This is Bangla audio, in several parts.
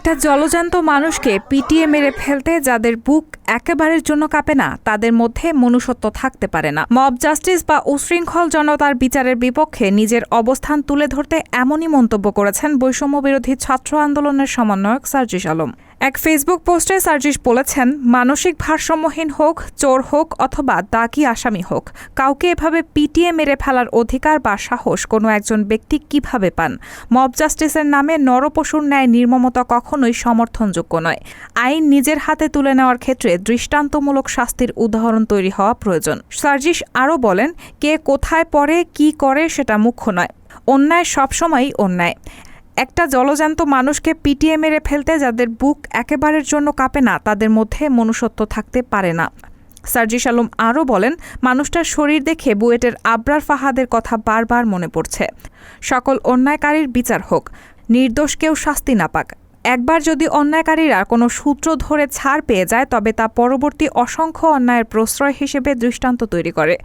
একটা জলজান্ত মানুষকে পিটিয়ে মেরে ফেলতে যাদের বুক একেবারের জন্য কাঁপে না, তাদের মধ্যে মনুষ্যত্ব থাকতে পারে না। মব জাস্টিস বা উশৃঙ্খল জনতার বিচারের বিপক্ষে নিজের অবস্থান তুলে ধরতে এমনই মন্তব্য করেছেন বৈষম্য বিরোধী ছাত্র আন্দোলনের সমন্বয়ক সার্জিস আলম। এক ফেসবুক পোস্টে সার্জিস বলেছেন, মানসিক ভারসাম্যহীন হোক, চোর হোক অথবা দাগী আসামি হোক, কাউকে এভাবে পিটিয়ে মেরে ফেলার অধিকার বা সাহস কোনো একজন ব্যক্তি কিভাবে পান? মব জাস্টিসের নামে নরপশুর ন্যায় নির্মমতা কখনোই সমর্থনযোগ্য নয়। আইন নিজের হাতে তুলে নেওয়ার ক্ষেত্রে দৃষ্টান্তমূলক শাস্তির উদাহরণ তৈরি হওয়া প্রয়োজন। সার্জিস আরও বলেন, কে কোথায় পড়ে কি করে সেটা মুখ্য নয়, অন্যায় সবসময়ই অন্যায়। একটা জলজান্ত মানুষকে পিটিয়ে মেরে ফেলতে যাদের বুক একেবারের জন্য কাঁপে না, তাদের মধ্যে মনুষ্যত্ব থাকতে পারে না। সার্জিস আলম আরও বলেন, মানুষটার শরীর দেখে বুয়েটের আবরার ফাহাদের কথা বারবার মনে পড়ছে। সকল অন্যায়কারীর বিচার হোক, নির্দোষ কেউ শাস্তি না পাক। একবার যদি অন্যায়কারীরা কোনো সূত্র ধরে ছাড় পেয়ে যায়, তবে তা পরবর্তী অসংখ্য অন্যায়ের প্রশ্রয় হিসেবে দৃষ্টান্ত তৈরি করে।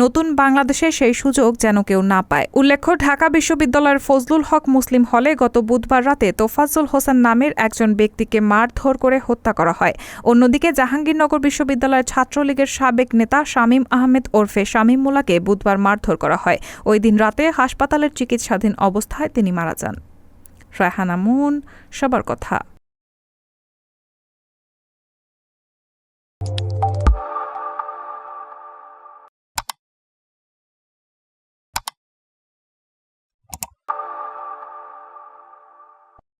নতুন বাংলাদেশে সেই সুযোগ যেন কেউ না পায়। উল্লেখ্য, ঢাকা বিশ্ববিদ্যালয়ের ফজলুল হক মুসলিম হলে গত বুধবার রাতে তোফাজ্জল হোসেন নামের একজন ব্যক্তিকে মারধর করে হত্যা করা হয়। অন্যদিকে জাহাঙ্গীরনগর বিশ্ববিদ্যালয়ের ছাত্রলীগের সাবেক নেতা শামীম আহমেদ ওরফে শামীম মুলাকে বুধবার মারধর করা হয়। ওই দিন রাতে হাসপাতালের চিকিৎসাধীন অবস্থায় তিনি মারা যান। রায়হানা মুন, সবার কথা।